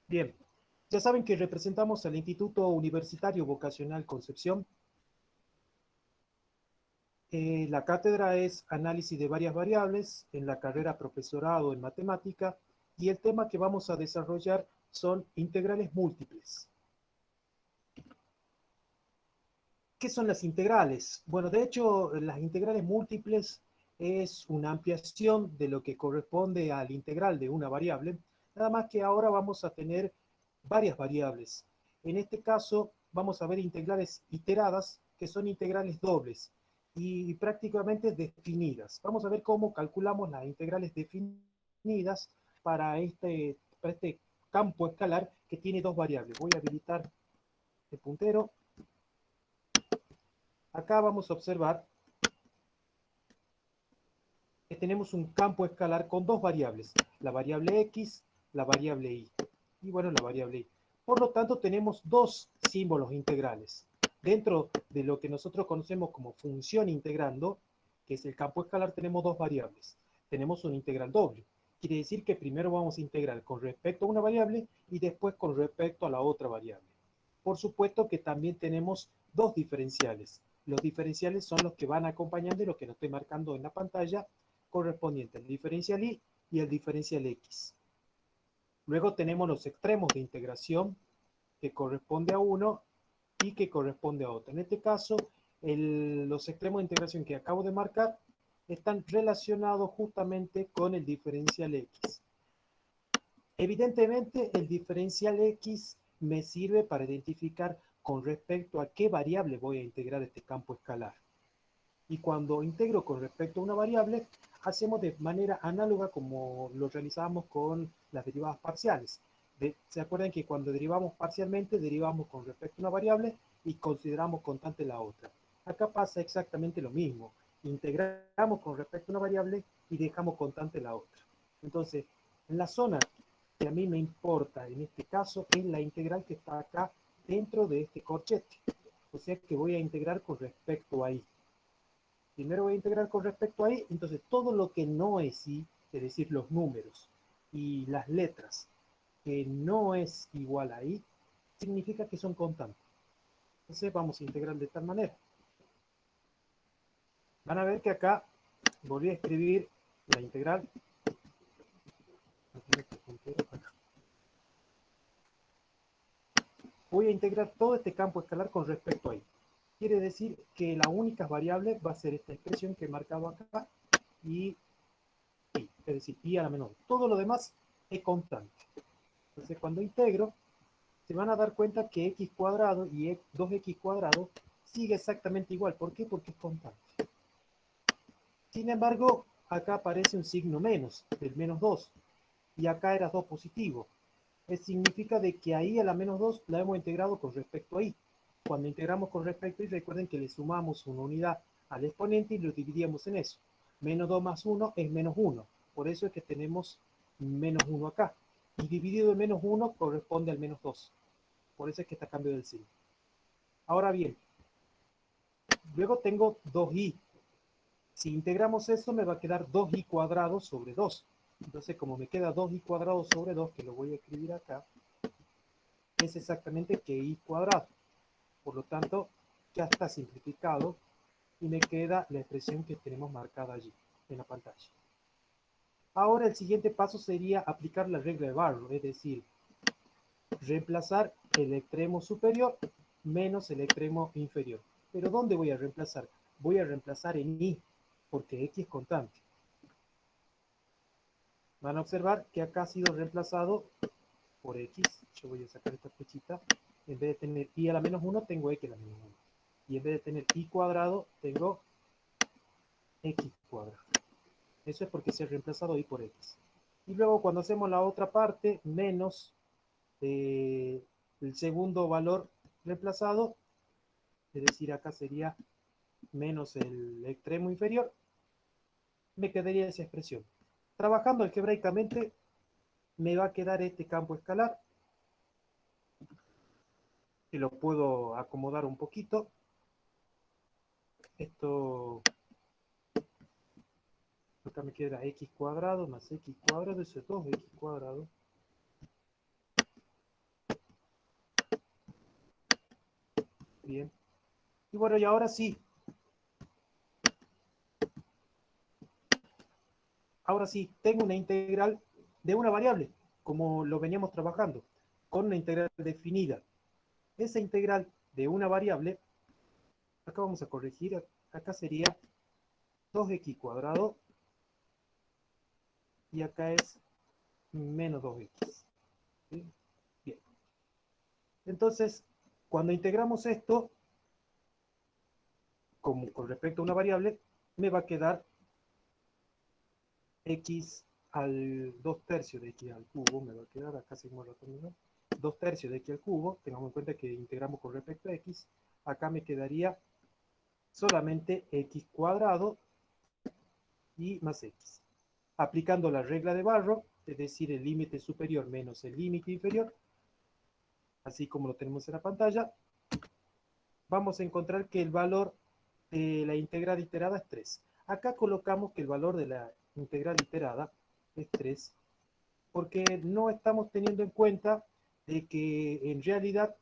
Bien, ya saben que representamos al Instituto Universitario Vocacional Concepción. La cátedra es Análisis de varias variables en la carrera Profesorado en Matemática y el tema que vamos a desarrollar son integrales múltiples. ¿Qué son las integrales? Bueno, de hecho, las integrales múltiples es una ampliación de lo que corresponde al integral de una variable, nada más que ahora vamos a tener varias variables. En este caso, vamos a ver integrales iteradas, que son integrales dobles y prácticamente definidas. Vamos a ver cómo calculamos las integrales definidas para este campo escalar que tiene dos variables. Voy a habilitar el puntero. Acá vamos a observar que tenemos un campo escalar con dos variables, la variable x, la variable y. Y bueno, la variable y. Por lo tanto, tenemos dos símbolos integrales. Dentro de lo que nosotros conocemos como función integrando, que es el campo escalar, tenemos dos variables. Tenemos un integral doble. Quiere decir que primero vamos a integrar con respecto a una variable y después con respecto a la otra variable. Por supuesto que también tenemos dos diferenciales. Los diferenciales son los que van acompañando lo que nos estoy marcando en la pantalla, correspondiente al diferencial y el diferencial x. Luego tenemos los extremos de integración que corresponde a uno y que corresponde a otro. En este caso, los extremos de integración que acabo de marcar están relacionados justamente con el diferencial x. Evidentemente, el diferencial x me sirve para identificar con respecto a qué variable voy a integrar este campo escalar. Y cuando integro con respecto a una variable, hacemos de manera análoga como lo realizamos con las derivadas parciales. ¿Se acuerdan que cuando derivamos parcialmente, derivamos con respecto a una variable y consideramos constante la otra? Acá pasa exactamente lo mismo. Integramos con respecto a una variable y dejamos constante la otra. Entonces, en la zona que a mí me importa en este caso es la integral que está acá dentro de este corchete. O sea que voy a integrar con respecto a y. Primero voy a integrar con respecto a y, entonces todo lo que no es y, es decir, los números y las letras que no es igual a y, significa que son constantes. Entonces vamos a integrar de tal manera. Van a ver que acá volví a escribir la integral. Voy a integrar todo este campo escalar con respecto a y. Quiere decir que la única variable va a ser esta expresión que he marcado acá y es decir, y a la menor. Todo lo demás es constante. Entonces, cuando integro, se van a dar cuenta que x cuadrado y 2x cuadrado sigue exactamente igual. ¿Por qué? Porque es constante. Sin embargo, acá aparece un signo menos, del menos 2, y acá era 2 positivo. Eso significa de que ahí a la menos 2 la hemos integrado con respecto a y. Cuando integramos con respecto a y, recuerden que le sumamos una unidad al exponente y lo dividíamos en eso. Menos 2 más 1 es menos 1. Por eso es que tenemos menos 1 acá. Y dividido en menos 1 corresponde al menos 2. Por eso es que está cambio del signo. Ahora bien, luego tengo 2i. Si integramos eso, me va a quedar 2i cuadrado sobre 2. Entonces, como me queda 2i cuadrado sobre 2, que lo voy a escribir acá, es exactamente que i cuadrado. Por lo tanto, ya está simplificado y me queda la expresión que tenemos marcada allí en la pantalla. Ahora el siguiente paso sería aplicar la regla de Barrow, es decir, reemplazar el extremo superior menos el extremo inferior. ¿Pero dónde voy a reemplazar? Voy a reemplazar en y, porque x es constante. Van a observar que acá ha sido reemplazado por x. Yo voy a sacar esta flechita. En vez de tener y a la menos 1, tengo x a la menos 1. Y en vez de tener y cuadrado, tengo x cuadrado. Eso es porque se ha reemplazado y por x. Y luego cuando hacemos la otra parte, menos el segundo valor reemplazado, es decir, acá sería menos el extremo inferior, me quedaría esa expresión. Trabajando algebraicamente, me va a quedar este campo escalar, que lo puedo acomodar un poquito. Esto, acá me queda x cuadrado más x cuadrado, eso es 2x cuadrado, Bien. Y bueno, y ahora sí. Ahora sí, tengo una integral de una variable, como lo veníamos trabajando, con una integral definida. Esa integral de una variable, acá vamos a corregir, acá sería 2x cuadrado y acá es menos 2x. ¿Sí? Bien. Entonces, cuando integramos esto, como con respecto a una variable, me va a quedar x al 2 tercios de x al cubo, me va a quedar, acá seguimos rotando, 2 tercios de x al cubo, tengamos en cuenta que integramos con respecto a x, acá me quedaría solamente x cuadrado y más x. Aplicando la regla de Barrow, es decir, el límite superior menos el límite inferior, así como lo tenemos en la pantalla, vamos a encontrar que el valor de la integral iterada es 3. Acá colocamos que el valor de la integral iterada es 3, porque no estamos teniendo en cuenta de que en realidad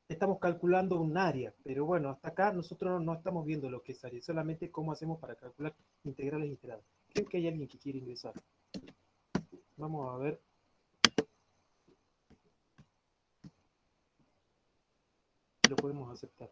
estamos calculando un área, pero bueno, hasta acá nosotros no estamos viendo lo que es área, solamente cómo hacemos para calcular integrales iteradas. Creo que hay alguien que quiere ingresar. Vamos a ver. Lo podemos aceptar.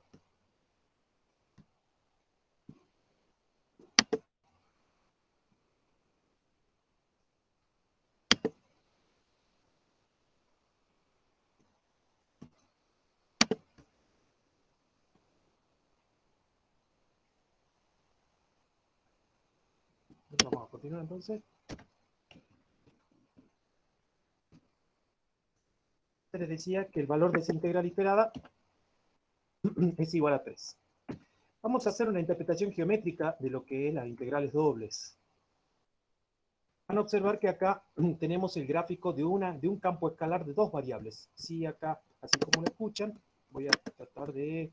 Vamos a continuar entonces. Les decía que el valor de esa integral iterada es igual a 3. Vamos a hacer una interpretación geométrica de lo que es las integrales dobles. Van a observar que acá tenemos el gráfico de un campo escalar de dos variables. Sí, acá, así como lo escuchan, voy a tratar de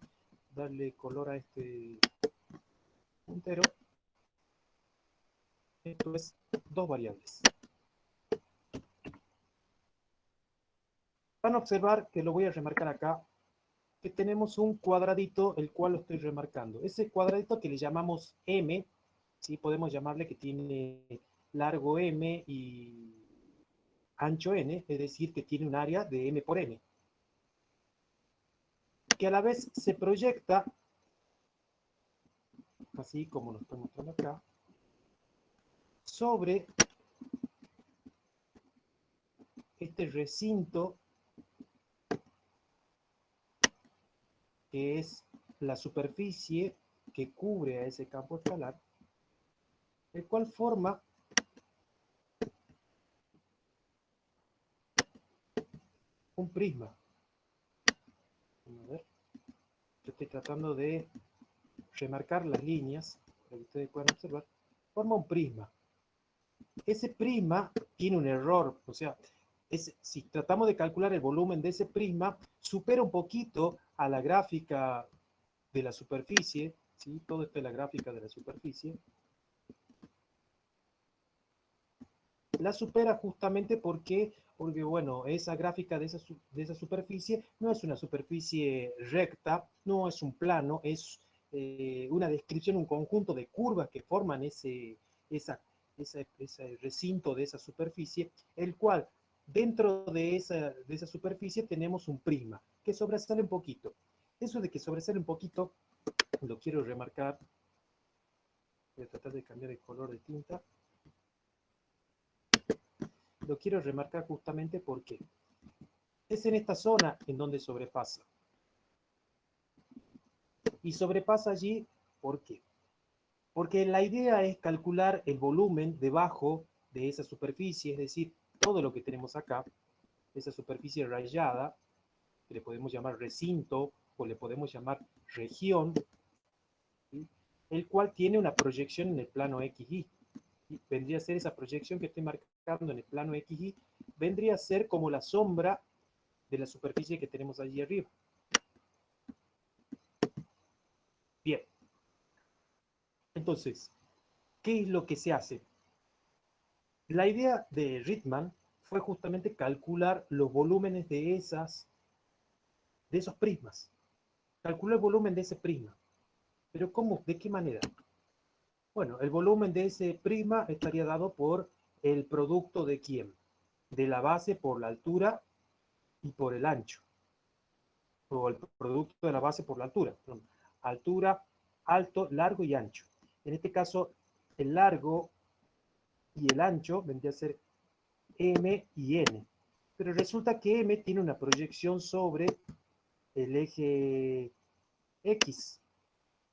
darle color a este puntero. Esto es dos variables. Van a observar que lo voy a remarcar acá, que tenemos un cuadradito, el cual lo estoy remarcando. Ese cuadradito que le llamamos M, ¿sí? Podemos llamarle que tiene largo M y ancho N, es decir, que tiene un área de M por N, que a la vez se proyecta, así como lo estoy mostrando acá, sobre este recinto que es la superficie que cubre a ese campo escalar, el cual forma un prisma. A ver, yo estoy tratando de remarcar las líneas para que ustedes puedan observar. Forma un prisma. Ese prisma tiene un error, o sea, si tratamos de calcular el volumen de ese prisma, supera un poquito a la gráfica de la superficie, ¿sí? Todo esto es la gráfica de la superficie. La supera justamente porque bueno, esa gráfica de esa superficie no es una superficie recta, no es un plano, es una descripción, un conjunto de curvas que forman ese recinto de esa superficie, el cual dentro de esa superficie tenemos un prisma que sobresale un poquito. Eso de que sobresale un poquito, lo quiero remarcar. Voy a tratar de cambiar el color de tinta. Lo quiero remarcar justamente porque es en esta zona en donde sobrepasa. Y sobrepasa allí, ¿por qué? Porque la idea es calcular el volumen debajo de esa superficie, es decir, todo lo que tenemos acá, esa superficie rayada, que le podemos llamar recinto o le podemos llamar región, ¿sí? El cual tiene una proyección en el plano XY. ¿Sí? Vendría a ser esa proyección que estoy marcando en el plano XY, vendría a ser como la sombra de la superficie que tenemos allí arriba. Bien, entonces, ¿qué es lo que se hace? La idea de Ritman fue justamente calcular los volúmenes de esos prismas. Calculo el volumen de ese prisma. ¿Pero cómo? ¿De qué manera? Bueno, el volumen de ese prisma estaría dado por el producto de ¿quién? De la base por la altura y por el ancho. O el producto de la base por la altura. Perdón. Altura, alto, largo y ancho. En este caso, el largo y el ancho vendría a ser M y N. Pero resulta que M tiene una proyección sobre el eje X,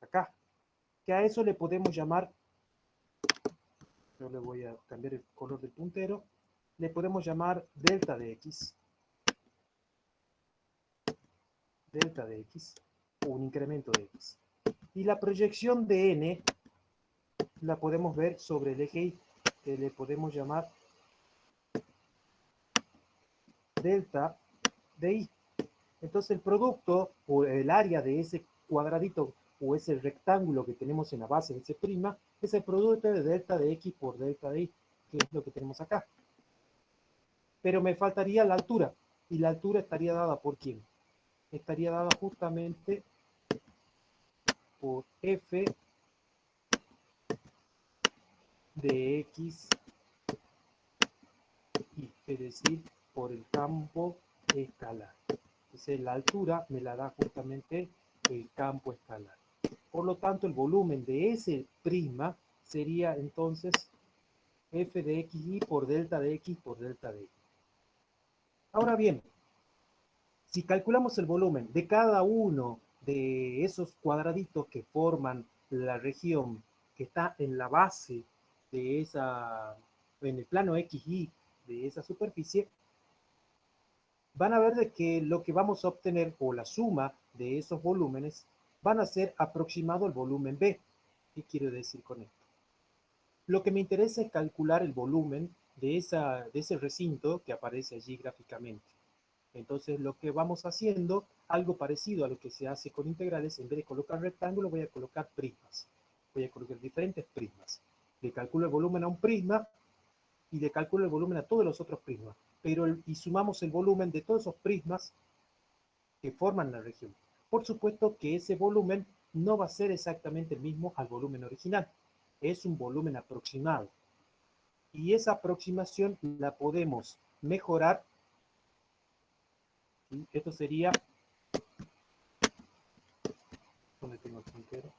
acá. Que a eso le podemos llamar, yo le voy a cambiar el color del puntero, le podemos llamar delta de X. Delta de X, o un incremento de X. Y la proyección de N la podemos ver sobre el eje Y, que le podemos llamar delta de Y. Entonces el producto o el área de ese cuadradito o ese rectángulo que tenemos en la base de ese prima es el producto de delta de X por delta de Y, que es lo que tenemos acá. Pero me faltaría la altura, y la altura estaría dada por ¿quién? Estaría dada justamente por F de X, y es decir, por el campo escalar. Entonces la altura me la da justamente el campo escalar. Por lo tanto, el volumen de ese prisma sería entonces f de xy por delta de x por delta de y. Ahora bien, si calculamos el volumen de cada uno de esos cuadraditos que forman la región que está en la base de esa, en el plano XY de esa superficie, van a ver de que lo que vamos a obtener, o la suma de esos volúmenes, van a ser aproximado al volumen B. ¿Qué quiero decir con esto? Lo que me interesa es calcular el volumen de ese recinto que aparece allí gráficamente. Entonces, lo que vamos haciendo, algo parecido a lo que se hace con integrales, en vez de colocar rectángulos, voy a colocar prismas. Voy a colocar diferentes prismas. Le calculo el volumen a un prisma y le calculo el volumen a todos los otros prismas. Y sumamos el volumen de todos esos prismas que forman la región. Por supuesto que ese volumen no va a ser exactamente el mismo al volumen original. Es un volumen aproximado. Y esa aproximación la podemos mejorar. Esto sería... ¿Dónde tengo el puntero?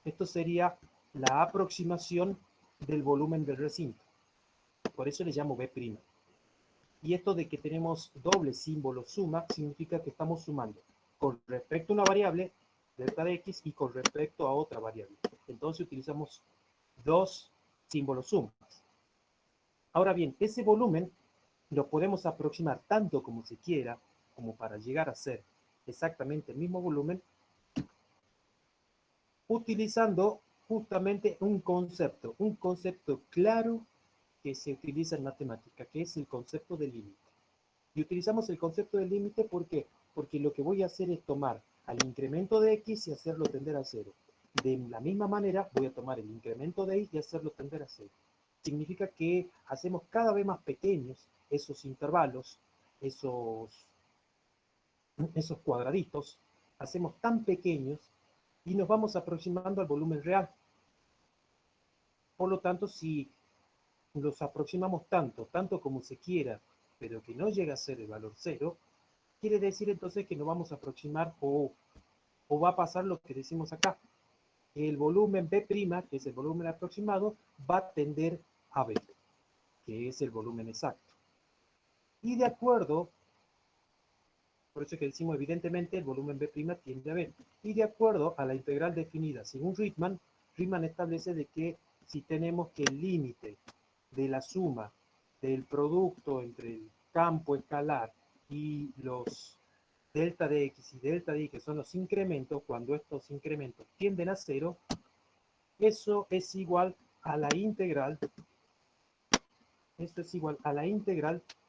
Esto sería la aproximación del volumen del recinto. Por eso le llamo B'. Y esto de que tenemos doble símbolo suma significa que estamos sumando con respecto a una variable, delta de x, y con respecto a otra variable. Entonces utilizamos dos símbolos sumas. Ahora bien, ese volumen lo podemos aproximar tanto como se quiera, como para llegar a ser exactamente el mismo volumen, utilizando justamente un concepto claro que se utiliza en matemática, que es el concepto de límite. Y utilizamos el concepto de límite, ¿por qué? Porque lo que voy a hacer es tomar al incremento de x y hacerlo tender a cero. De la misma manera, voy a tomar el incremento de y y hacerlo tender a cero. Significa que hacemos cada vez más pequeños esos intervalos, esos cuadraditos, hacemos tan pequeños y nos vamos aproximando al volumen real. Por lo tanto, si los aproximamos tanto como se quiera, pero que no llega a ser el valor cero, quiere decir entonces que nos vamos a aproximar o va a pasar lo que decimos acá. El volumen B', que es el volumen aproximado, va a tender a B, que es el volumen exacto. Y de acuerdo, por eso es que decimos evidentemente el volumen B' tiende a B. Y de acuerdo a la integral definida según Riemann, Riemann establece de que si tenemos que el límite de la suma del producto entre el campo escalar y los delta de x y delta de y, que son los incrementos, cuando estos incrementos tienden a cero, eso es igual a la integral,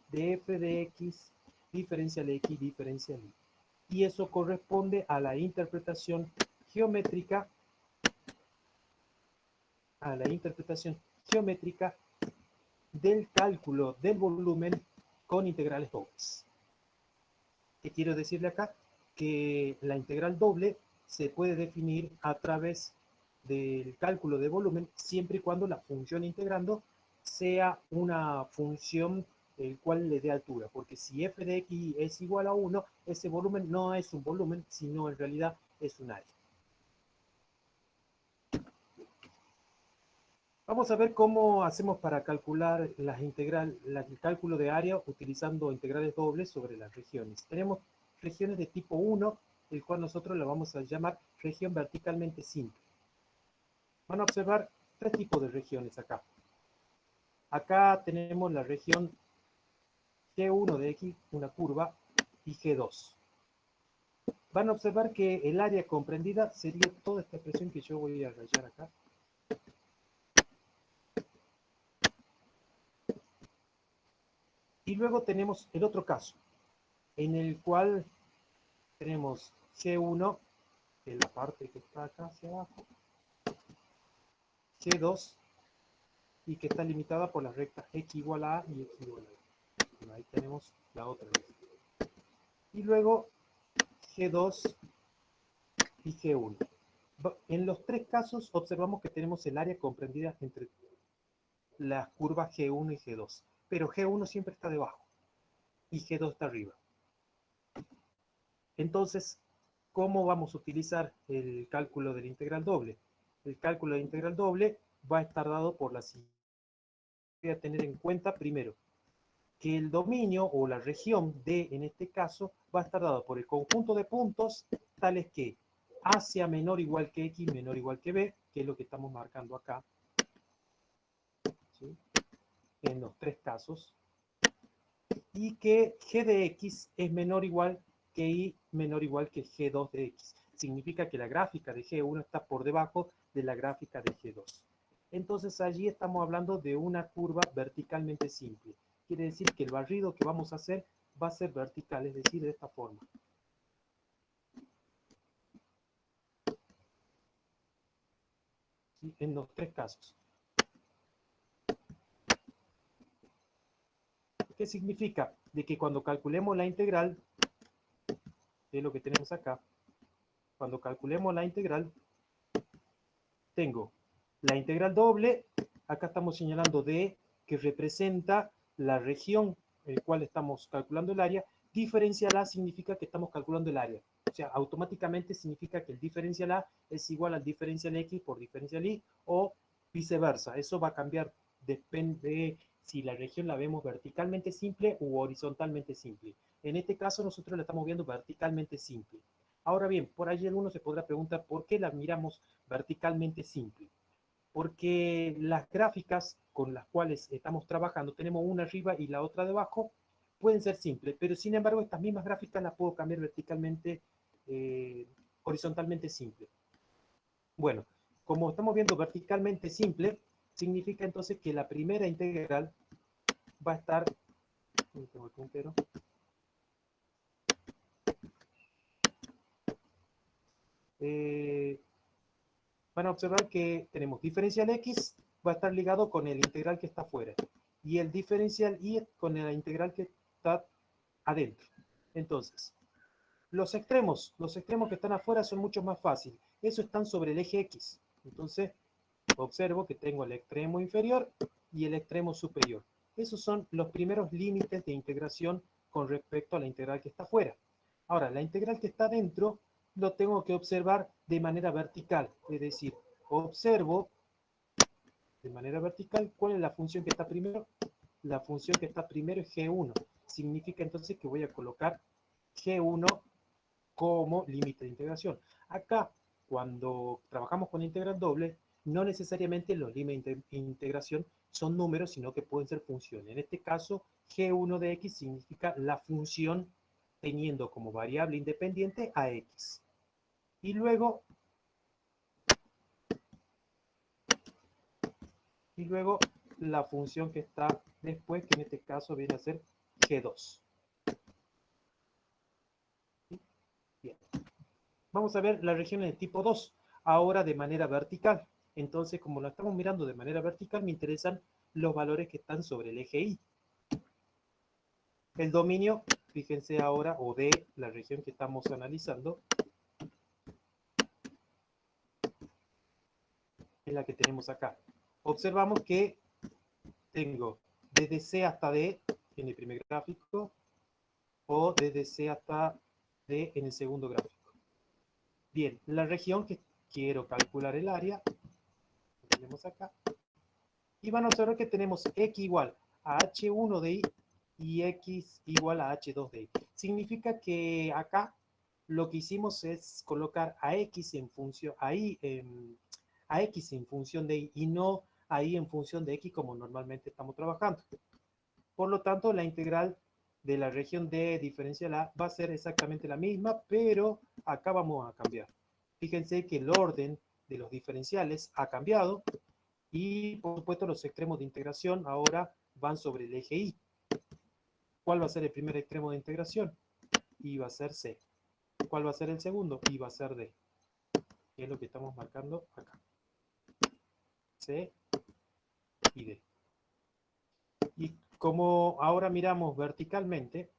de f de x diferencial x diferencial y. Y eso corresponde a la interpretación geométrica, del cálculo del volumen con integrales dobles. ¿Qué quiero decirle acá? que la integral doble se puede definir a través del cálculo de volumen siempre y cuando la función integrando sea una función el cual le dé altura, porque si f de x es igual a 1, ese volumen no es un volumen, sino en realidad es un área. Vamos a ver cómo hacemos para calcular el cálculo de área utilizando integrales dobles sobre las regiones. Tenemos regiones de tipo 1, el cual nosotros la vamos a llamar región verticalmente simple. Van a observar tres tipos de regiones acá. Acá tenemos la región G1 de X, una curva, y G2. Van a observar que el área comprendida sería toda esta expresión que yo voy a rayar acá. Y luego tenemos el otro caso, en el cual tenemos G1, que es la parte que está acá hacia abajo, G2, y que está limitada por las rectas X igual a A y X igual a B. Bueno, ahí tenemos la otra vez. Y luego G2 y G1. En los tres casos observamos que tenemos el área comprendida entre las curvas G1 y G2, pero G1 siempre está debajo y G2 está arriba. Entonces, ¿cómo vamos a utilizar el cálculo de la integral doble? El cálculo de la integral doble va a estar dado por la siguiente. Voy a tener en cuenta primero que el dominio o la región D en este caso va a estar dado por el conjunto de puntos tales que A sea menor o igual que X menor o igual que B, que es lo que estamos marcando acá, ¿sí?, en los tres casos, y que G de X es menor o igual que Y menor o igual que G2 de X. Significa que la gráfica de G1 está por debajo de la gráfica de G2. Entonces allí estamos hablando de una curva verticalmente simple. Quiere decir que el barrido que vamos a hacer va a ser vertical, es decir, de esta forma. ¿Sí?, en los tres casos. ¿Qué significa? De que cuando calculemos la integral, que es lo que tenemos acá, cuando calculemos la integral, tengo la integral doble, acá estamos señalando D, que representa la región en la cual estamos calculando el área. Diferencial A significa que estamos calculando el área. O sea, automáticamente significa que el diferencial A es igual al diferencial X por diferencial Y, o viceversa. Eso va a cambiar, depende si la región la vemos verticalmente simple u horizontalmente simple. En este caso nosotros la estamos viendo verticalmente simple. Ahora bien, por ahí alguno se podrá preguntar por qué la miramos verticalmente simple. Porque las gráficas con las cuales estamos trabajando, tenemos una arriba y la otra debajo, pueden ser simples, pero sin embargo estas mismas gráficas las puedo cambiar verticalmente, horizontalmente simple. Bueno, como estamos viendo verticalmente simple, significa entonces que la primera integral va a estar, tengo el puntero, van a observar que tenemos diferencial X, va a estar ligado con el integral que está afuera, y el diferencial Y con la integral que está adentro. Entonces, los extremos que están afuera son mucho más fáciles. Eso están sobre el eje X. Entonces, observo que tengo el extremo inferior y el extremo superior. Esos son los primeros límites de integración con respecto a la integral que está afuera. Ahora, la integral que está adentro lo tengo que observar de manera vertical. Es decir, observo de manera vertical cuál es la función que está primero. La función que está primero es G1. Significa entonces que voy a colocar G1 como límite de integración. Acá, cuando trabajamos con integral doble, no necesariamente los límites de integración son números, sino que pueden ser funciones. En este caso, G1 de X significa la función teniendo como variable independiente a X. Y luego la función que está después, que en este caso viene a ser G2. Bien. Vamos a ver las regiones de tipo 2, ahora de manera vertical. Entonces, como lo estamos mirando de manera vertical, me interesan los valores que están sobre el eje Y. El dominio fíjense ahora, o de la región que estamos analizando, es la que tenemos acá. Observamos que tengo desde C hasta D en el primer gráfico, o desde C hasta D en el segundo gráfico. Bien, la región que quiero calcular el área, lo tenemos acá, y van a observar que tenemos X igual a H1 de I y X igual a H2 de I. Significa que acá lo que hicimos es colocar a X en función, a X en función de Y y no a Y en función de X como normalmente estamos trabajando. Por lo tanto, la integral de la región D diferencial A va a ser exactamente la misma, pero acá vamos a cambiar. Fíjense que el orden de los diferenciales ha cambiado y, por supuesto, los extremos de integración ahora van sobre el eje Y. ¿Cuál va a ser el primer extremo de integración? Y va a ser C. ¿Cuál va a ser el segundo? Y va a ser D. Que es lo que estamos marcando acá. C y D. Y como ahora miramos verticalmente,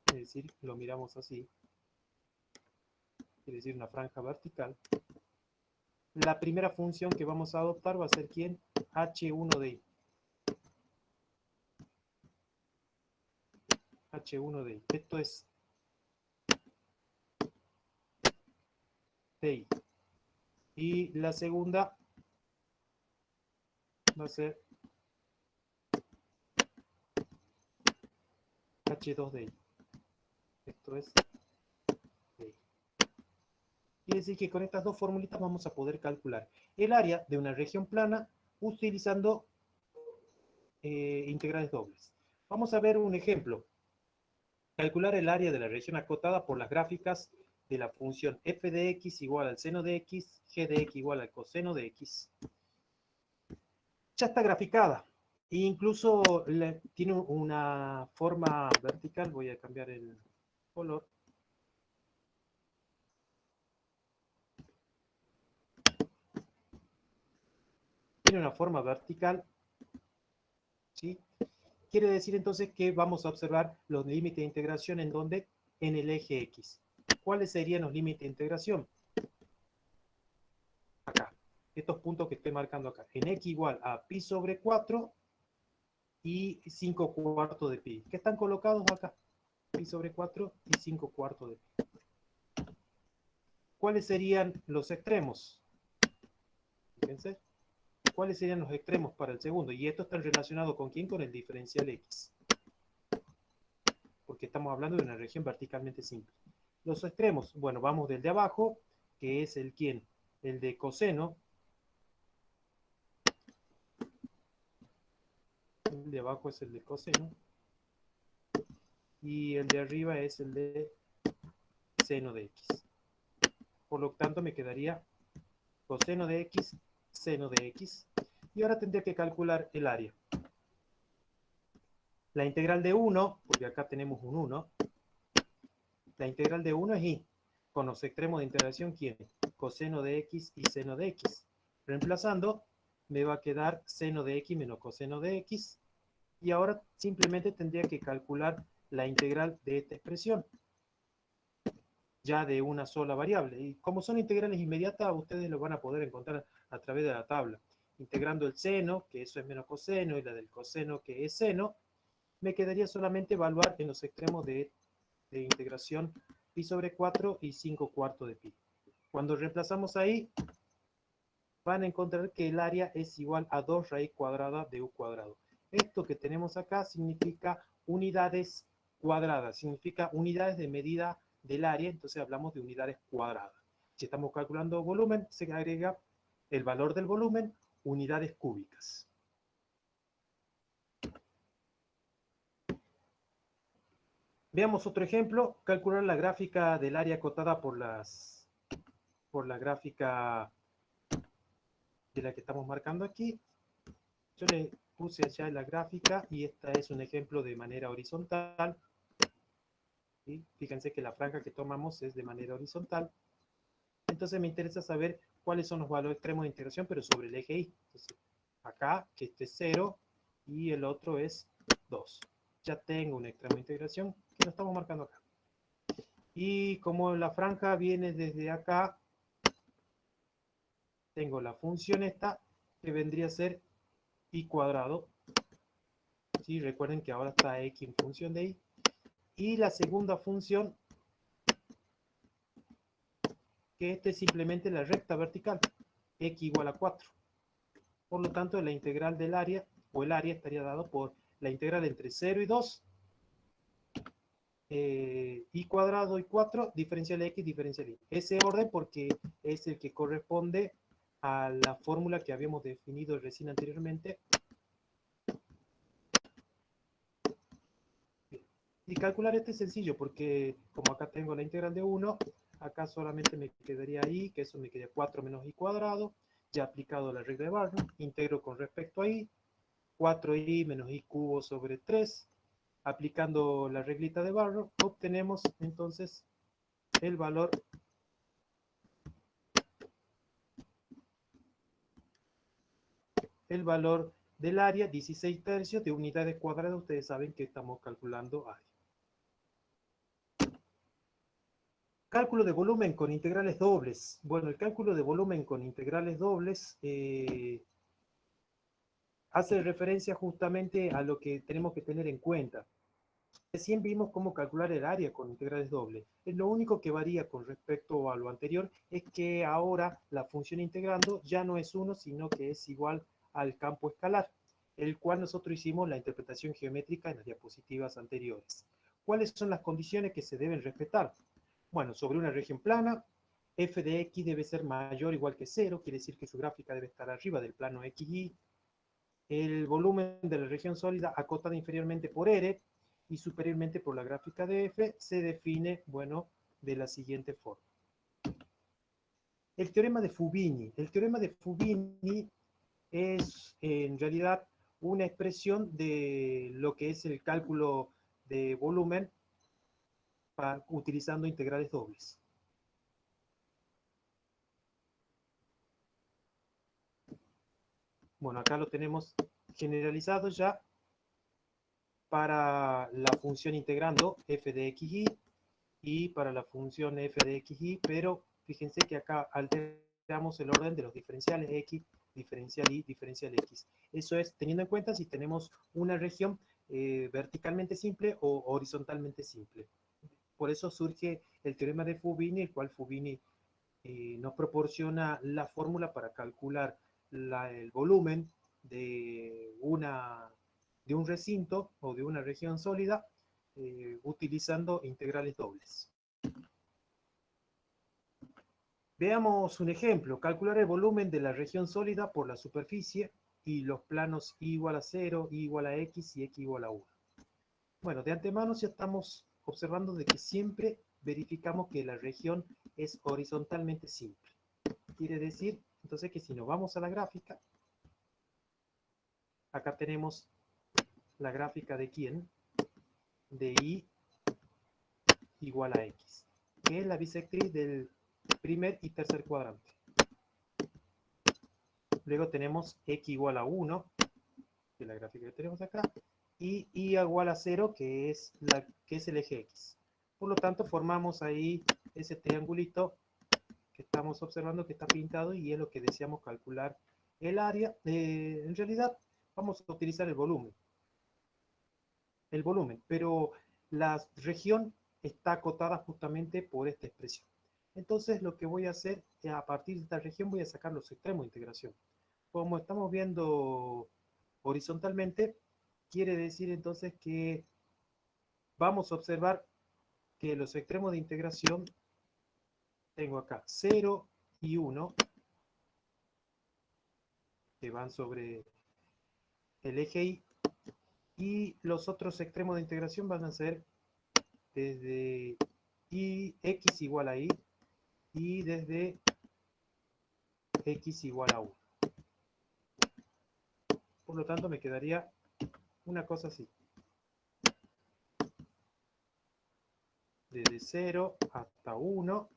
es decir, lo miramos así, quiere decir una franja vertical, la primera función que vamos a adoptar va a ser ¿quién? H1 de I. H1 de I. Esto es de I. Y la segunda va a ser H2 de I. Esto es de I. Quiere decir que con estas dos formulitas vamos a poder calcular el área de una región plana utilizando integrales dobles. Vamos a ver un ejemplo. Calcular el área de la región acotada por las gráficas de la función f de x igual al seno de x, g de x igual al coseno de x. Ya está graficada. E incluso tiene una forma vertical. Voy a cambiar el color. Tiene una forma vertical. ¿Sí? Quiere decir entonces que vamos a observar los límites de integración en donde en el eje X. ¿Cuáles serían los límites de integración? Acá. Estos puntos que estoy marcando acá. En X igual a pi sobre 4 y 5 cuartos de pi. ¿Qué están colocados acá? Pi sobre 4 y 5 cuartos de pi. ¿Cuáles serían los extremos? Fíjense. ¿Cuáles serían los extremos para el segundo? Y esto está relacionado con ¿quién? Con el diferencial X. Porque estamos hablando de una región verticalmente simple. Los extremos, bueno, vamos del de abajo, que es el ¿quién? El de coseno. El de abajo es el de coseno. Y el de arriba es el de seno de x. Por lo tanto, me quedaría coseno de x, seno de x. Y ahora tendría que calcular el área. La integral de 1, porque acá tenemos un 1, la integral de 1 es y. Con los extremos de integración, ¿quién? Coseno de x y seno de x. Reemplazando, me va a quedar seno de x menos coseno de x. Y ahora simplemente tendría que calcular la integral de esta expresión, ya de una sola variable. Y como son integrales inmediatas, ustedes lo van a poder encontrar a través de la tabla. Integrando el seno, que eso es menos coseno, y la del coseno, que es seno, me quedaría solamente evaluar en los extremos de integración pi sobre 4 y 5 cuartos de pi. Cuando reemplazamos ahí, van a encontrar que el área es igual a 2 raíz cuadrada de u cuadrado. Esto que tenemos acá significa unidades cuadradas, significa unidades de medida del área, entonces hablamos de unidades cuadradas. Si estamos calculando volumen, se agrega el valor del volumen, unidades cúbicas. Veamos otro ejemplo, calcular la gráfica del área acotada por la gráfica de la que estamos marcando aquí. Yo le puse allá la gráfica y esta es un ejemplo de manera horizontal. ¿Sí? Fíjense que la franja que tomamos es de manera horizontal. Entonces me interesa saber cuáles son los valores extremos de integración, pero sobre el eje Y. Entonces, acá, que este es 0 y el otro es 2. ya tengo un extremo de integración que lo estamos marcando acá. Y como la franja viene desde acá, tengo la función esta que vendría a ser y cuadrado. ¿Sí? Recuerden que ahora está x en función de y. Y la segunda función, que esta es simplemente la recta vertical, x igual a 4. Por lo tanto, la integral del área, o el área, estaría dado por la integral entre 0 y 2, y cuadrado y 4, diferencial x, diferencial y. Ese orden porque es el que corresponde a la fórmula que habíamos definido recién anteriormente. Y calcular este es sencillo porque como acá tengo la integral de 1, acá solamente me quedaría y, que eso me queda 4 menos y cuadrado, ya aplicado la regla de Barrow, integro con respecto a y, 4y menos y cubo sobre 3, aplicando la reglita de Barrow, obtenemos entonces el valor del área, 16 tercios de unidades cuadradas. Ustedes saben que estamos calculando área. Cálculo de volumen con integrales dobles. Bueno, el cálculo de volumen con integrales dobles hace referencia justamente a lo que tenemos que tener en cuenta. Recién vimos cómo calcular el área con integrales dobles. Lo único que varía con respecto a lo anterior es que ahora la función integrando ya no es 1, sino que es igual al campo escalar, el cual nosotros hicimos la interpretación geométrica en las diapositivas anteriores. ¿Cuáles son las condiciones que se deben respetar? Bueno, sobre una región plana, f de x debe ser mayor o igual que 0, quiere decir que su gráfica debe estar arriba del plano xy. El volumen de la región sólida acotada inferiormente por R y superiormente por la gráfica de F se define, bueno, de la siguiente forma. El teorema de Fubini. El teorema de Fubini es en realidad una expresión de lo que es el cálculo de volumen utilizando integrales dobles. Bueno, acá lo tenemos generalizado ya para la función integrando f de xy y para la función f de xy, pero fíjense que acá alteramos el orden de los diferenciales x, diferencial y, diferencial x. Eso es teniendo en cuenta si tenemos una región verticalmente simple o horizontalmente simple. Por eso surge el teorema de Fubini, el cual Fubini nos proporciona la fórmula para calcular el volumen de un recinto o de una región sólida utilizando integrales dobles. Veamos un ejemplo. Calcular el volumen de la región sólida por la superficie y los planos y igual a 0, y igual a x y x igual a 1. Bueno, de antemano ya estamos observando de que siempre verificamos que la región es horizontalmente simple. Quiere decir, entonces, que si nos vamos a la gráfica, acá tenemos la gráfica de quién, de y igual a x, que es la bisectriz del primer y tercer cuadrante. Luego tenemos x igual a 1, que es la gráfica que tenemos acá, y y igual a 0, que es el eje x. Por lo tanto, formamos ahí ese triangulito que estamos observando que está pintado y es lo que deseamos calcular el área. En realidad, vamos a utilizar el volumen. Pero la región está acotada justamente por esta expresión. Entonces lo que voy a hacer es, a partir de esta región voy a sacar los extremos de integración. Como estamos viendo horizontalmente, quiere decir entonces que vamos a observar que los extremos de integración tengo acá 0 y 1, que van sobre el eje Y, y los otros extremos de integración van a ser desde x igual a y desde x igual a 1. Por lo tanto, me quedaría una cosa así. Desde 0 hasta 1,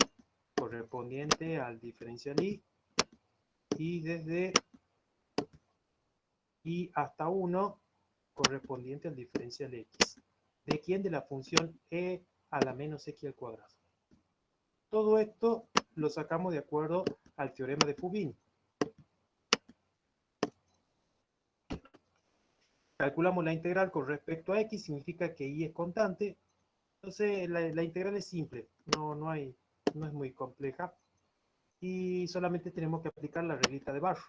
correspondiente al diferencial y desde y hasta 1, correspondiente al diferencial x. ¿De quién? De la función e a la menos x al cuadrado. Todo esto lo sacamos de acuerdo al teorema de Fubini. Calculamos la integral con respecto a x, significa que y es constante. Entonces la integral es simple, no es muy compleja. Y solamente tenemos que aplicar la reglita de Barrow.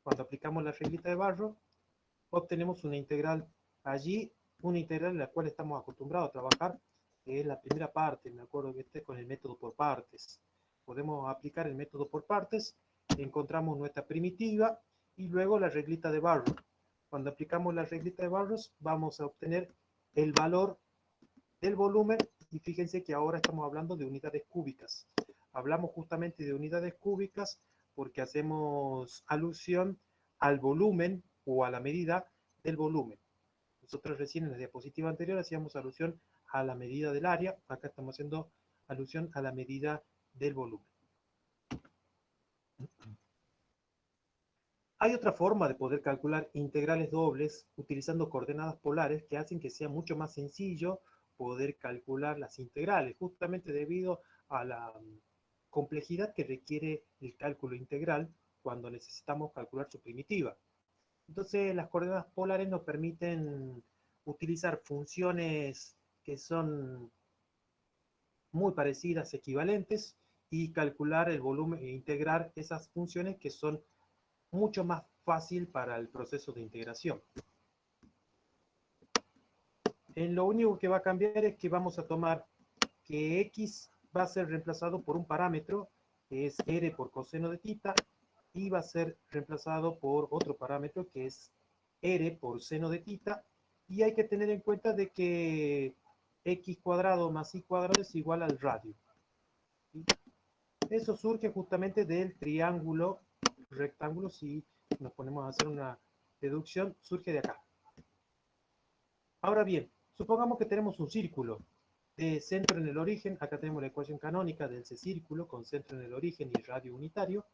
Cuando aplicamos la reglita de Barrow, obtenemos una integral allí, una integral en la cual estamos acostumbrados a trabajar, que es la primera parte. Me acuerdo que con el método por partes. Podemos aplicar el método por partes, encontramos nuestra primitiva y luego la reglita de Barrow. Cuando aplicamos la reglita de Barrow, vamos a obtener el valor del volumen, y fíjense que ahora estamos hablando de unidades cúbicas. Hablamos justamente de unidades cúbicas porque hacemos alusión al volumen o a la medida del volumen. Nosotros recién en la diapositiva anterior hacíamos alusión a la medida del área, acá estamos haciendo alusión a la medida del volumen. Hay otra forma de poder calcular integrales dobles utilizando coordenadas polares que hacen que sea mucho más sencillo poder calcular las integrales, justamente debido a la complejidad que requiere el cálculo integral cuando necesitamos calcular su primitiva. Entonces, las coordenadas polares nos permiten utilizar funciones que son muy parecidas, equivalentes, y calcular el volumen e integrar esas funciones que son mucho más fácil para el proceso de integración. Lo único que va a cambiar es que vamos a tomar que x va a ser reemplazado por un parámetro que es r por coseno de θ y va a ser reemplazado por otro parámetro que es r por seno de θ, y hay que tener en cuenta de que x cuadrado más y cuadrado es igual al radio. ¿Sí? Eso surge justamente del triángulo rectángulo. Si nos ponemos a hacer una deducción, surge de acá. Ahora bien, supongamos que tenemos un círculo de centro en el origen. Acá tenemos la ecuación canónica de ese círculo con centro en el origen y radio unitario.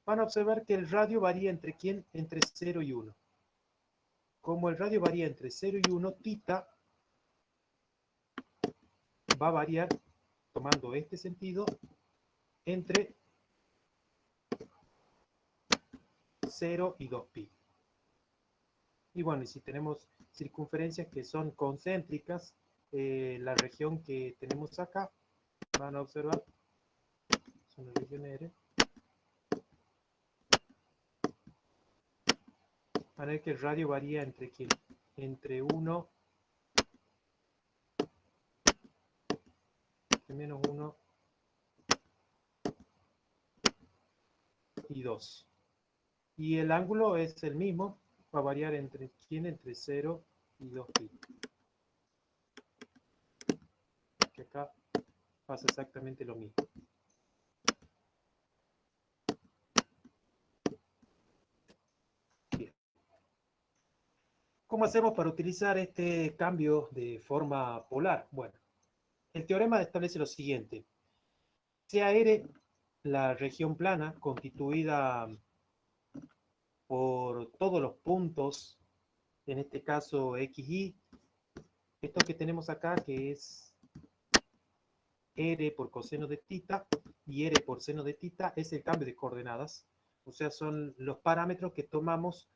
Van a observar que el radio varía entre ¿quién? Entre 0 y 1. Como el radio varía entre 0 y 1, θ va a variar, tomando este sentido, entre 0 y 2pi. Y bueno, y si tenemos circunferencias que son concéntricas, la región que tenemos acá, van a observar, son la región R, van a ver que el radio varía entre ¿quién? Entre 1, menos 1 y 2. Y el ángulo es el mismo, va a variar entre ¿quién? Entre 0 y 2pi. Que acá pasa exactamente lo mismo. Bien. ¿Cómo hacemos para utilizar este cambio de forma polar? Bueno, el teorema establece lo siguiente. Sea R la región plana constituida por todos los puntos, en este caso XY, esto que tenemos acá que es R por coseno de θ y R por seno de θ es el cambio de coordenadas, o sea, son los parámetros que tomamos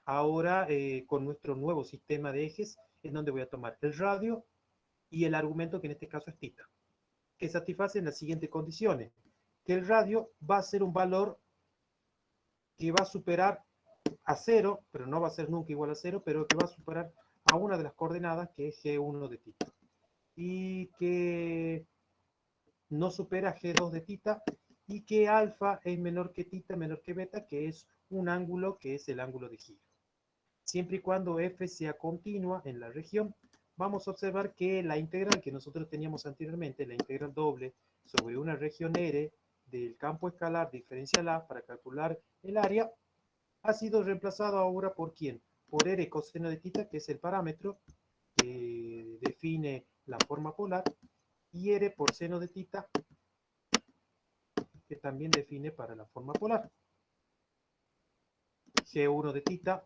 ahora con nuestro nuevo sistema de ejes, en donde voy a tomar el radio y el argumento que en este caso es θ, que satisfacen las siguientes condiciones, que el radio va a ser un valor que va a superar a 0, pero no va a ser nunca igual a 0, pero que va a superar a una de las coordenadas que es G1 de θ, y que no supera G2 de θ, y que alfa es menor que θ, menor que beta, que es un ángulo que es el ángulo de giro. Siempre y cuando f sea continua en la región, vamos a observar que la integral que nosotros teníamos anteriormente, la integral doble sobre una región R del campo escalar diferencial A para calcular el área, ha sido reemplazado ahora por ¿quién? Por R coseno de θ, que es el parámetro que define la forma polar, y R por seno de θ, que también define para la forma polar. G1 de θ,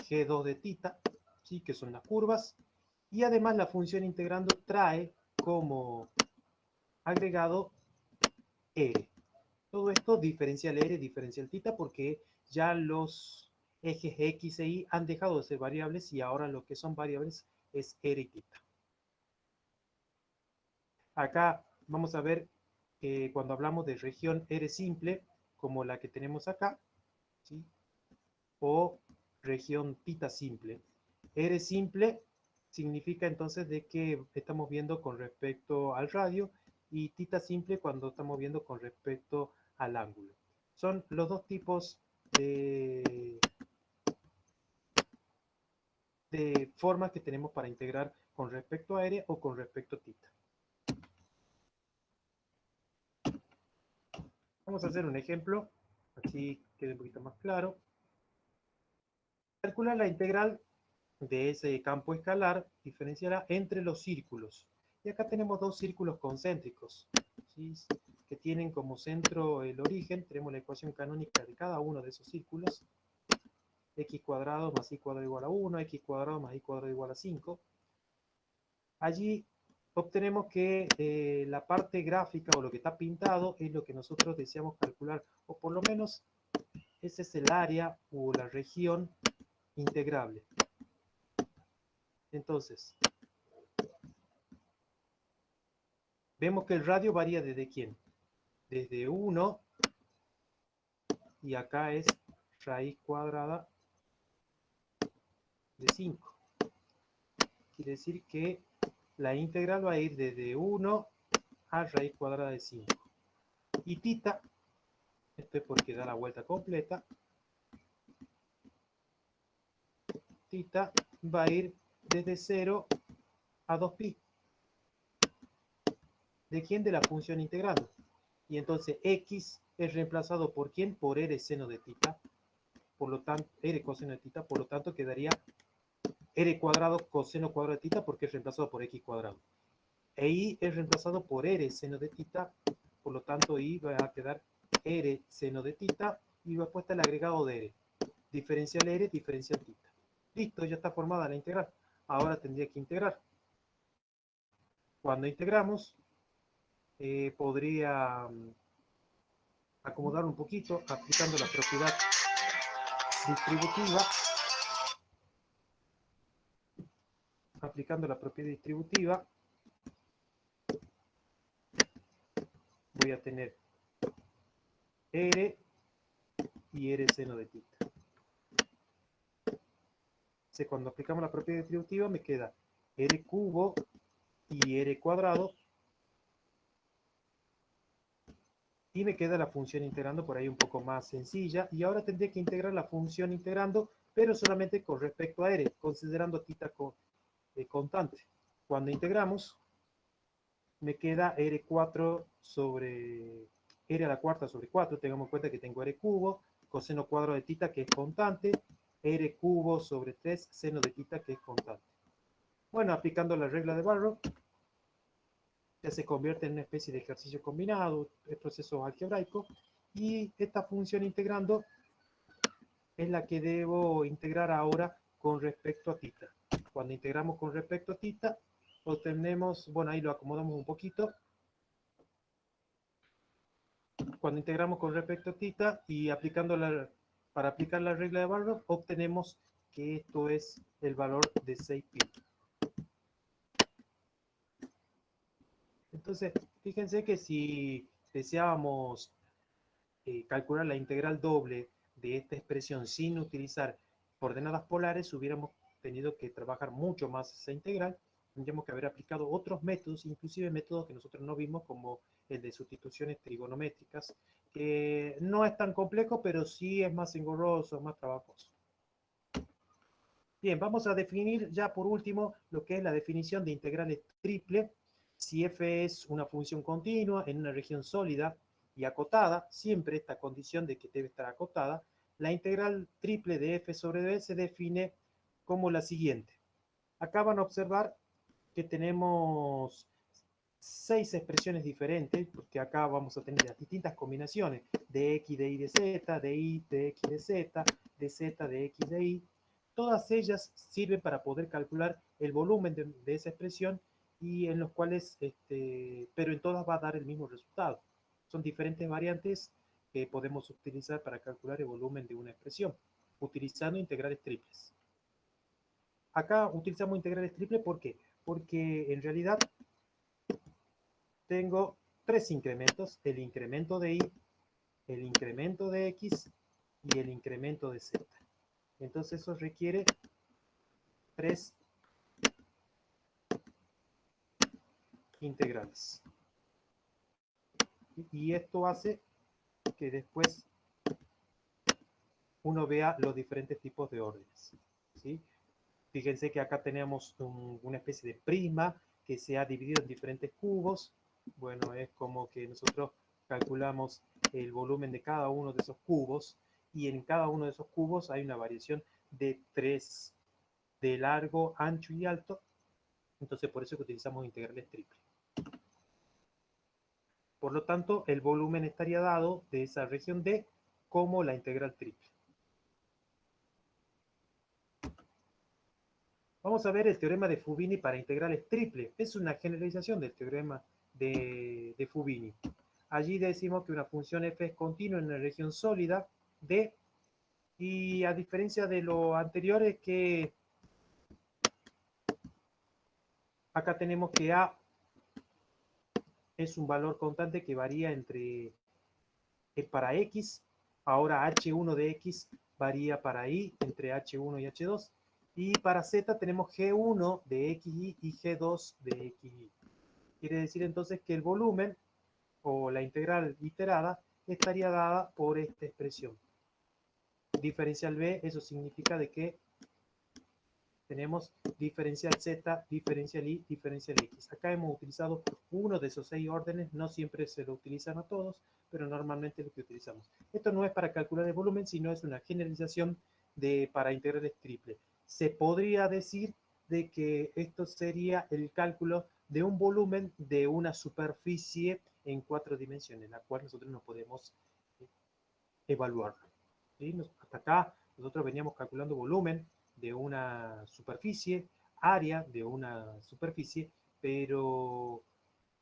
G2 de θ, ¿sí? Que son las curvas. Y además la función integrando trae como agregado R. Todo esto diferencial R, diferencial θ, porque ya los ejes X e Y han dejado de ser variables y ahora lo que son variables es R y θ. Acá vamos a ver que cuando hablamos de región R simple, como la que tenemos acá, ¿sí? O región θ simple. R simple significa entonces de que estamos viendo con respecto al radio y θ simple cuando estamos viendo con respecto al ángulo. Son los dos tipos de formas que tenemos para integrar con respecto a R o con respecto a θ. Vamos a hacer un ejemplo, así quede un poquito más claro. Calcular la integral de ese campo escalar diferenciará entre los círculos. Y acá tenemos dos círculos concéntricos, ¿sí? Que tienen como centro el origen. Tenemos la ecuación canónica de cada uno de esos círculos. X cuadrado más y cuadrado igual a 1, X cuadrado más y cuadrado igual a 5. Allí obtenemos que la parte gráfica o lo que está pintado es lo que nosotros deseamos calcular, o por lo menos ese es el área o la región integrable. Entonces, vemos que el radio varía desde ¿quién? Desde 1 y acá es raíz cuadrada de 5. Quiere decir que la integral va a ir desde 1 a raíz cuadrada de 5. Y θ, esto es porque da la vuelta completa, θ va a ir desde 0 a 2pi. ¿De quién? De la función integrando. Y entonces x es reemplazado por ¿quién? Por r seno de θ. Por lo tanto, r coseno de θ, por lo tanto quedaría r cuadrado coseno cuadrado de θ porque es reemplazado por x cuadrado. E y es reemplazado por r seno de θ, por lo tanto y va a quedar r seno de θ y después está el agregado de r. Diferencial r, diferencial θ. Listo, ya está formada la integral. Ahora tendría que integrar. Cuando integramos, podría acomodar un poquito aplicando la propiedad distributiva. Aplicando la propiedad distributiva, voy a tener r y r seno de θ. Entonces, cuando aplicamos la propiedad distributiva, me queda r cubo y r cuadrado. Y me queda la función integrando por ahí un poco más sencilla. Y ahora tendré que integrar la función integrando, pero solamente con respecto a r, considerando θ constante. Cuando integramos, me queda r4 sobre r a la cuarta sobre 4. Tengamos en cuenta que tengo r cubo, coseno cuadrado de θ que es constante, r cubo sobre 3 seno de θ que es constante. Bueno, aplicando la regla de Barrow, ya se convierte en una especie de ejercicio combinado, el proceso algebraico, y esta función integrando es la que debo integrar ahora con respecto a θ. Cuando integramos con respecto a θ, obtenemos, bueno, ahí lo acomodamos un poquito. Cuando integramos con respecto a θ y para aplicar la regla de Barrow, obtenemos que esto es el valor de 6pi. Entonces, fíjense que si deseábamos calcular la integral doble de esta expresión sin utilizar coordenadas polares, hubiéramos tenido que trabajar mucho más esa integral. Tendríamos que haber aplicado otros métodos, inclusive métodos que nosotros no vimos, como el de sustituciones trigonométricas, que no es tan complejo, pero sí es más engorroso, más trabajoso. Bien, vamos a definir ya por último lo que es la definición de integrales triple. Si f es una función continua en una región sólida y acotada, siempre esta condición de que debe estar acotada, la integral triple de f sobre d se define como la siguiente. Acá van a observar que tenemos 6 expresiones diferentes, porque acá vamos a tener las distintas combinaciones de x, de y, de z, de y, de x, de z, de z, de x, de y. Todas ellas sirven para poder calcular el volumen de esa expresión y en los cuales, pero en todas va a dar el mismo resultado. Son diferentes variantes que podemos utilizar para calcular el volumen de una expresión, utilizando integrales triples. Acá utilizamos integrales triples, ¿por qué? Porque en realidad tengo tres incrementos, el incremento de y, el incremento de x y el incremento de z. Entonces eso requiere tres integrales. Y esto hace que después uno vea los diferentes tipos de órdenes, ¿sí? Fíjense que acá tenemos una especie de prisma que se ha dividido en diferentes cubos. Bueno, es como que nosotros calculamos el volumen de cada uno de esos cubos y en cada uno de esos cubos hay una variación de 3 de largo, ancho y alto. Entonces por eso que utilizamos integrales triples. Por lo tanto, el volumen estaría dado de esa región D como la integral triple. Vamos a ver el teorema de Fubini para integrales triples. Es una generalización del teorema de Fubini. Allí decimos que una función f es continua en una región sólida D, y a diferencia de lo anterior es que acá tenemos que A es un valor constante que varía entre para X, ahora H1 de X varía para Y entre H1 y H2, y para Z tenemos G1 de XY y G2 de XY. Quiere decir entonces que el volumen o la integral iterada estaría dada por esta expresión. Diferencial B, eso significa de que tenemos diferencial Z, diferencial Y, diferencial X. Acá hemos utilizado uno de esos 6 órdenes, no siempre se lo utilizan a todos, pero normalmente es lo que utilizamos. Esto no es para calcular el volumen, sino es una generalización para integrales triples. Se podría decir de que esto sería el cálculo de un volumen de una superficie en 4 dimensiones, la cual nosotros no podemos evaluar. ¿Sí? Hasta acá nosotros veníamos calculando volumen de una superficie, área de una superficie, pero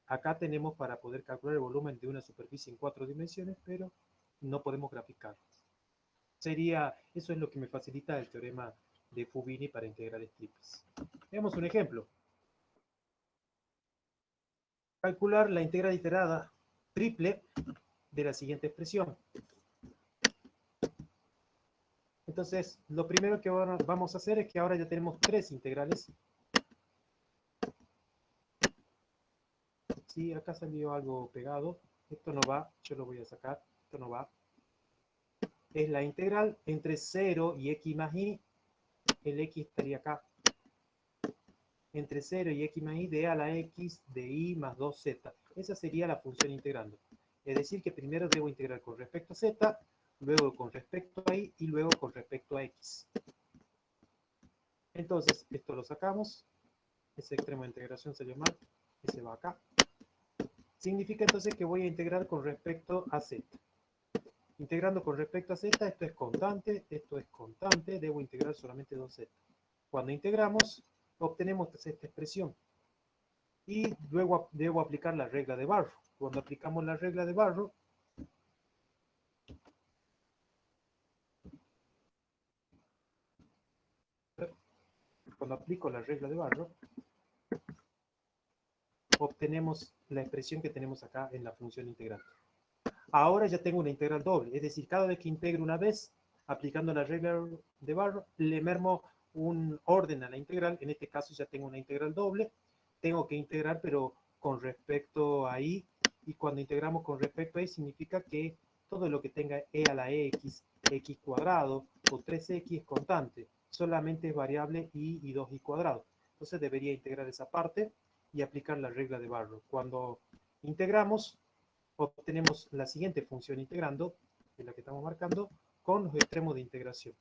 acá tenemos para poder calcular el volumen de una superficie en 4 dimensiones, pero no podemos graficarlo. Eso es lo que me facilita el teorema de Fubini para integrales triples. Veamos un ejemplo. Calcular la integral iterada triple de la siguiente expresión. Entonces, lo primero que vamos a hacer es que ahora ya tenemos 3 integrales. Sí, acá salió algo pegado. Esto no va, yo lo voy a sacar. Esto no va. Es la integral entre 0 y x más y. El x estaría acá. Entre 0 y x más y de a la x de y más 2z. Esa sería la función integrando. Es decir, que primero debo integrar con respecto a z, luego con respecto a y luego con respecto a x. Entonces, esto lo sacamos. Ese extremo de integración salió mal. Ese va acá. Significa entonces que voy a integrar con respecto a z. Integrando con respecto a z, esto es constante, debo integrar solamente 2z. Cuando integramos, obtenemos esta expresión. Y luego debo aplicar la regla de Barrow. Cuando aplicamos la regla de Barrow, cuando aplico la regla de Barrow, obtenemos la expresión que tenemos acá en la función integrante. Ahora ya tengo una integral doble, es decir, cada vez que integro una vez, aplicando la regla de Barrow, le mermo un orden a la integral. En este caso ya tengo una integral doble. Tengo que integrar, pero con respecto a y cuando integramos con respecto a y significa que todo lo que tenga e a la x, x cuadrado o 3x es constante. Solamente es variable y 2y cuadrado. Entonces debería integrar esa parte y aplicar la regla de Barrow. Cuando integramos, obtenemos la siguiente función integrando, que es la que estamos marcando, con los extremos de integración.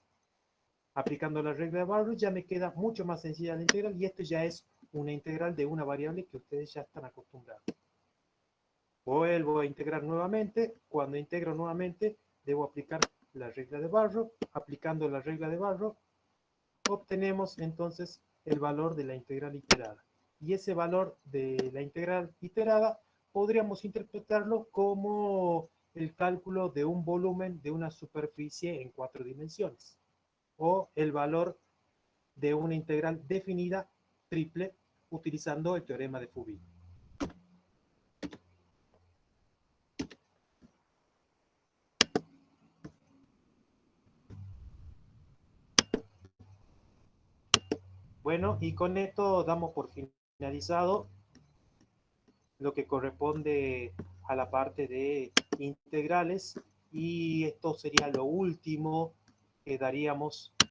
Aplicando la regla de Barrow ya me queda mucho más sencilla la integral, y esto ya es una integral de una variable que ustedes ya están acostumbrados. Vuelvo a integrar nuevamente. Cuando integro nuevamente, debo aplicar la regla de Barrow. Aplicando la regla de Barrow, obtenemos entonces el valor de la integral iterada. Y ese valor de la integral iterada podríamos interpretarlo como el cálculo de un volumen de una superficie en 4 dimensiones, o el valor de una integral definida triple utilizando el teorema de Fubini. Bueno, y con esto damos por finalizado lo que corresponde a la parte de integrales, y esto sería lo último que daríamos